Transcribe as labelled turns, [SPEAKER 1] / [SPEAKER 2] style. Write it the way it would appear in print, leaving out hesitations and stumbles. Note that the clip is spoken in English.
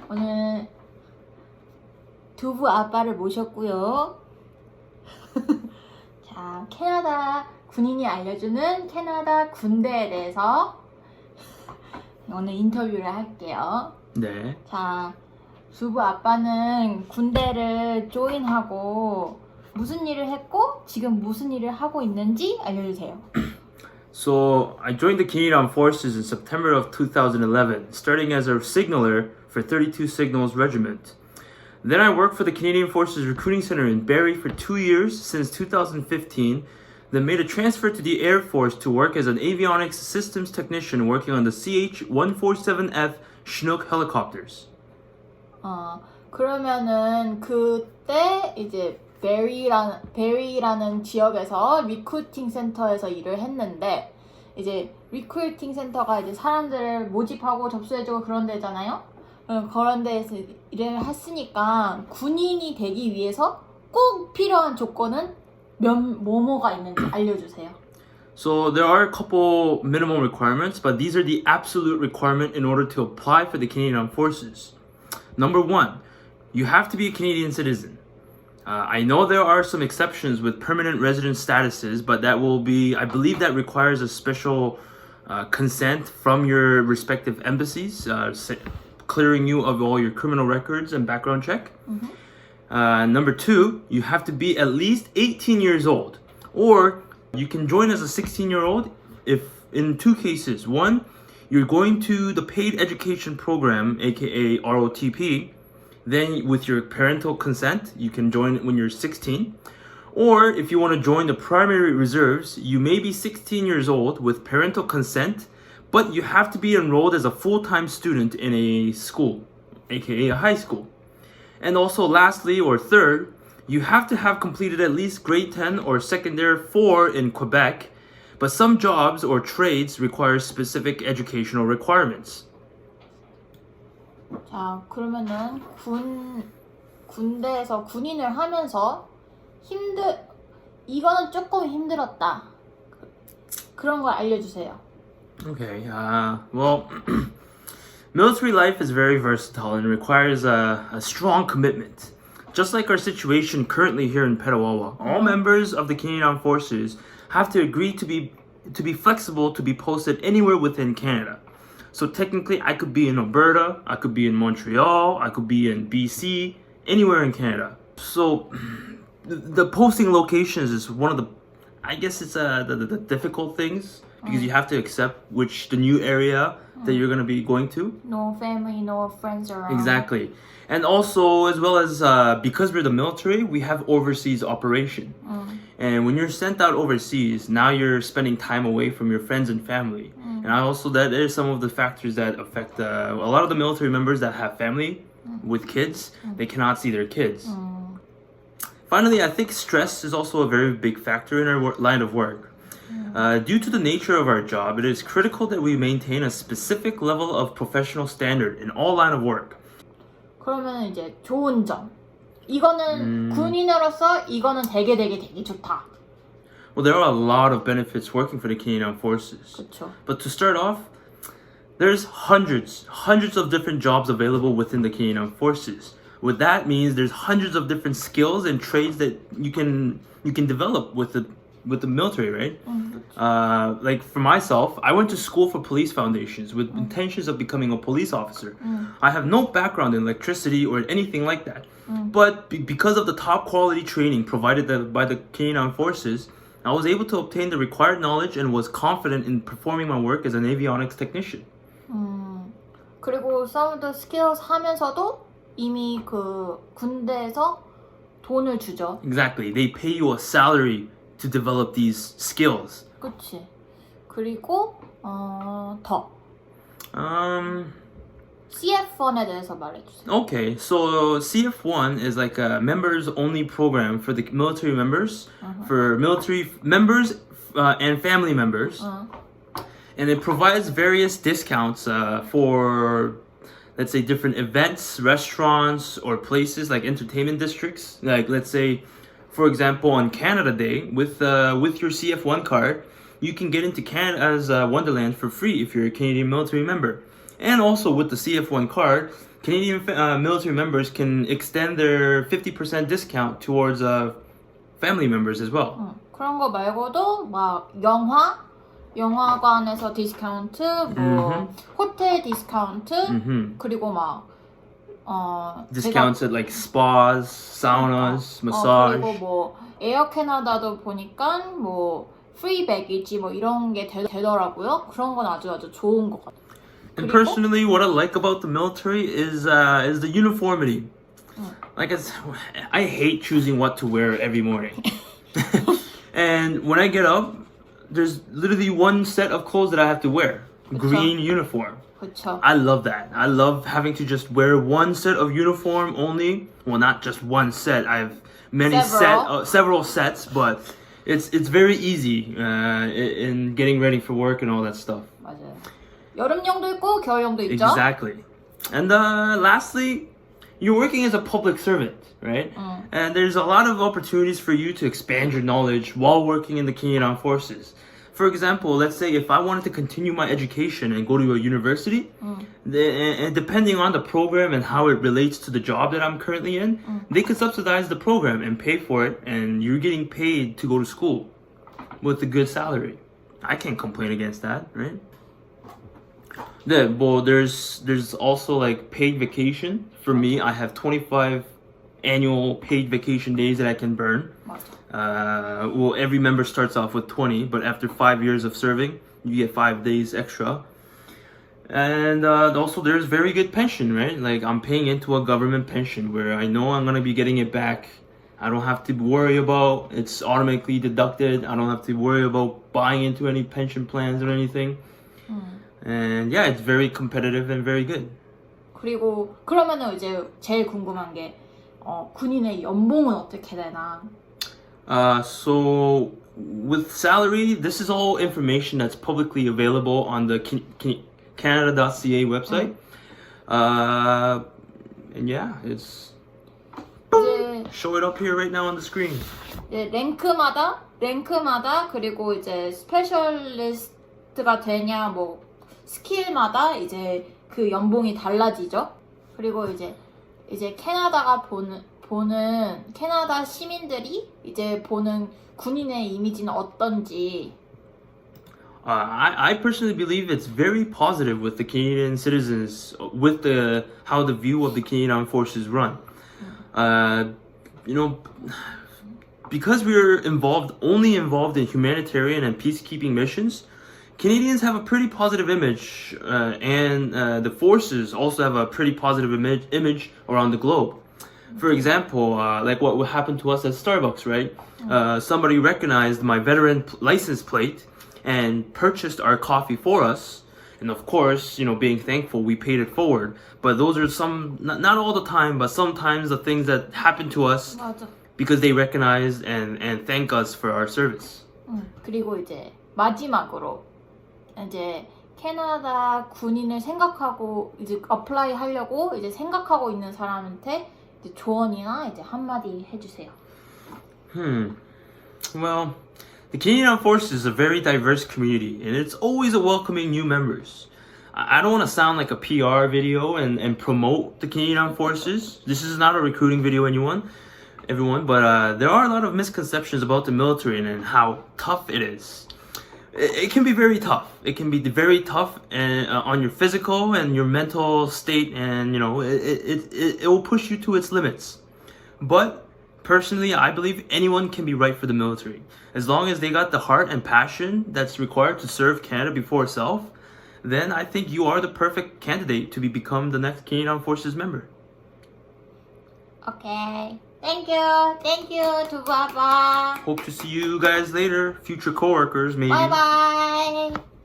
[SPEAKER 1] 오늘 두부 아빠를 모셨고요. 자, 캐나다 군인이 알려주는 캐나다 군대에 대해서 오늘 인터뷰를 할게요.
[SPEAKER 2] 네.
[SPEAKER 1] 자, 두부 아빠는 군대를 조인하고 무슨 일을 했고 지금 무슨 일을 하고 있는지 알려주세요.
[SPEAKER 2] So I joined the Canadian Armed Forces in September of 2011, starting as a signaler for 32 Signals Regiment. Then I worked for the Canadian Forces Recruiting Center in Barrie for 2 years since 2015, then made a transfer to the Air Force to work as an avionics systems technician working on the CH-147F Chinook helicopters.
[SPEAKER 1] 그러면은 그때 이제 베리라는 지역에서 리크루팅 센터에서 일을 했는데 이제 리크루팅 센터가 이제 사람들을 모집하고 접수해주고 그런 데잖아요. 그런 데에서 일을 했으니까 군인이 되기 위해서 꼭 필요한 조건은 뭐가 있는지 알려주세요.
[SPEAKER 2] So there are a couple minimum requirements, but these are the absolute requirement in order to apply for the Canadian Armed Forces. Number one, you have to be a Canadian citizen. I know there are some exceptions with permanent resident statuses, but that will be, I believe that requires a special consent from your respective embassies, clearing you of all your criminal records and background check. Number two, you have to be at least 18 years old, or you can join as a 16-year-old if in two cases. One, you're going to the paid education program, aka ROTP. Then with your parental consent, you can join when you're 16. Or if you want to join the primary reserves, you may be 16 years old with parental consent, but you have to be enrolled as a full-time student in a school, aka a high school. And also lastly, or third, you have to have completed at least grade 10 or secondary 4 in Quebec, but some jobs or trades require specific educational requirements.
[SPEAKER 1] 자, 그러면은 군대에서 군인을 하면서 이거는 조금 힘들었다. 그런 걸 알려주세요.
[SPEAKER 2] Okay, well, military life is very versatile and requires a strong commitment. Just like our situation currently here in Petawawa, all members of the Canadian Armed Forces have to agree to be flexible to be posted anywhere within Canada. So technically, I could be in Alberta, I could be in Montreal, I could be in BC, anywhere in Canada. So the posting locations is one of the, I guess it's the difficult things because you have to accept the new area that you're going to be going to.
[SPEAKER 1] No family, no friends around.
[SPEAKER 2] Exactly. And also, as well as because we're the military, we have overseas operation. And when you're sent out overseas, now you're spending time away from your friends and family. And also that is some of the factors that affect a lot of the military members that have family with kids. They cannot see their kids. Finally, I think stress is also a very big factor in our line of work. Due to the nature of our job, it is critical that we maintain a specific level of professional standard in all line of work.
[SPEAKER 1] 그러면 이제 좋은 점. 이거는 군인으로서 이거는 되게 좋다.
[SPEAKER 2] Well, there are a lot of benefits working for the Canadian Armed Forces.
[SPEAKER 1] 그렇죠.
[SPEAKER 2] But to start off, there's hundreds of different jobs available within the Canadian Armed Forces. What that means, there's hundreds of different skills and trades that you can develop with the military, right? Like for myself, I went to school for police foundations with intentions of becoming a police officer. I have no background in electricity or anything like that. But because of the top quality training provided by the Canadian Armed Forces, I was able to obtain the required knowledge and was confident in performing my work as an avionics technician.
[SPEAKER 1] 그리고 some of the skills 하면서도 이미 그 군대에서 돈을 주죠.
[SPEAKER 2] Exactly. They pay you a salary to develop these skills.
[SPEAKER 1] 그치. 그리고 더. CF1에 대해서 말해주세요.
[SPEAKER 2] Okay, so CF1 is like a members only program for the military members, for military members and family members. And it provides various discounts for, let's say, different events, restaurants, or places like entertainment districts. Like, let's say, for example, on Canada Day, with your CF1 card, you can get into Canada's Wonderland for free if you're a Canadian military member. And also with the CF1 card, Canadian military members can extend their 50% discount towards family members as well.
[SPEAKER 1] 그런 거 말고도 막 영화관에서 디스카운트, 뭐 호텔 디스카운트, 그리고 막
[SPEAKER 2] Discounts at like spas, saunas, massage.
[SPEAKER 1] 그리고 뭐 에어 캐나다도 보니까 뭐 프리 백이지 뭐 이런 게 되더라고요. 그런 건 아주 좋은 것 같아요.
[SPEAKER 2] And personally, what I like about the military is the uniformity. Like I hate choosing what to wear every morning. And when I get up, there's literally one set of clothes that I have to wear. Green uniform.
[SPEAKER 1] 그렇죠.
[SPEAKER 2] I love that. I love having to just wear one set of uniform only. Well, not just one set. I have many several sets, but it's very easy in getting ready for work and all that stuff.
[SPEAKER 1] 맞아요. 여름용도 있고 겨울용도 있죠.
[SPEAKER 2] Exactly. And lastly, you're working as a public servant, right? And there's a lot of opportunities for you to expand your knowledge while working in the Canadian Armed Forces. For example, let's say if I wanted to continue my education and go to a university, and depending on the program and how it relates to the job that I'm currently in, they could subsidize the program and pay for it, and you're getting paid to go to school with a good salary. I can't complain against that, right? Yeah, well, there's also like paid vacation. For me, I have 25 annual paid vacation days that I can burn.
[SPEAKER 1] 맞아.
[SPEAKER 2] Well, every member starts off with 20, but after 5 years of serving, you get 5 days extra. And also, there's very good pension, right? Like, I'm paying into a government pension where I know I'm gonna be getting it back. I don't have to worry about it's automatically deducted. I don't have to worry about buying into any pension plans or anything. And yeah, it's very competitive and very good.
[SPEAKER 1] 그리고 그러면은 이제 제일 궁금한 게 군인의 연봉은 어떻게 되나?
[SPEAKER 2] So with salary, this is all information that's publicly available on the Canada.ca website. And yeah, it's
[SPEAKER 1] 이제
[SPEAKER 2] show it up here right now on the screen.
[SPEAKER 1] 랭크마다 그리고 이제 스페셜리스트가 되냐 뭐 스킬마다 이제 그 연봉이 달라지죠. 그리고 이제 캐나다가 보는 캐나다 시민들이 이제 보는 군인의 이미지는 어떤지.
[SPEAKER 2] I personally believe it's very positive with the Canadian citizens, with how the view of the Canadian Armed Forces run. You know, because we're only involved in humanitarian and peacekeeping missions, Canadians have a pretty positive image, and the forces also have a pretty positive image around the globe. For example, like what happened to us at Starbucks, right? Somebody recognized my veteran license plate and purchased our coffee for us. And of course, you know, being thankful, we paid it forward. But those are some, not all the time, but sometimes the things that happen to us
[SPEAKER 1] 맞아.
[SPEAKER 2] because they recognize and thank us for our service.
[SPEAKER 1] 그리고 이제 마지막으로 이제 캐나다 군인을 생각하고 이제 어플라이 하려고 이제 생각하고 있는 사람한테 이제 조언이나 이제 한마디 해주세요.
[SPEAKER 2] Well, the Canadian Armed Forces is a very diverse community, and it's always a welcoming new members. I don't want to sound like a PR video and promote the Canadian Armed Forces. This is not a recruiting video, everyone, but there are a lot of misconceptions about the military and how tough it is. It can be very tough. It can be very tough on your physical and your mental state, and you know it will push you to its limits. But personally, I believe anyone can be right for the military as long as they got the heart and passion that's required to serve Canada before itself. Then I think you are the perfect candidate to become the next Canadian Armed Forces member.
[SPEAKER 1] Okay. Thank you, 두부 아빠.
[SPEAKER 2] Hope to see you guys later, future coworkers maybe.
[SPEAKER 1] Bye bye.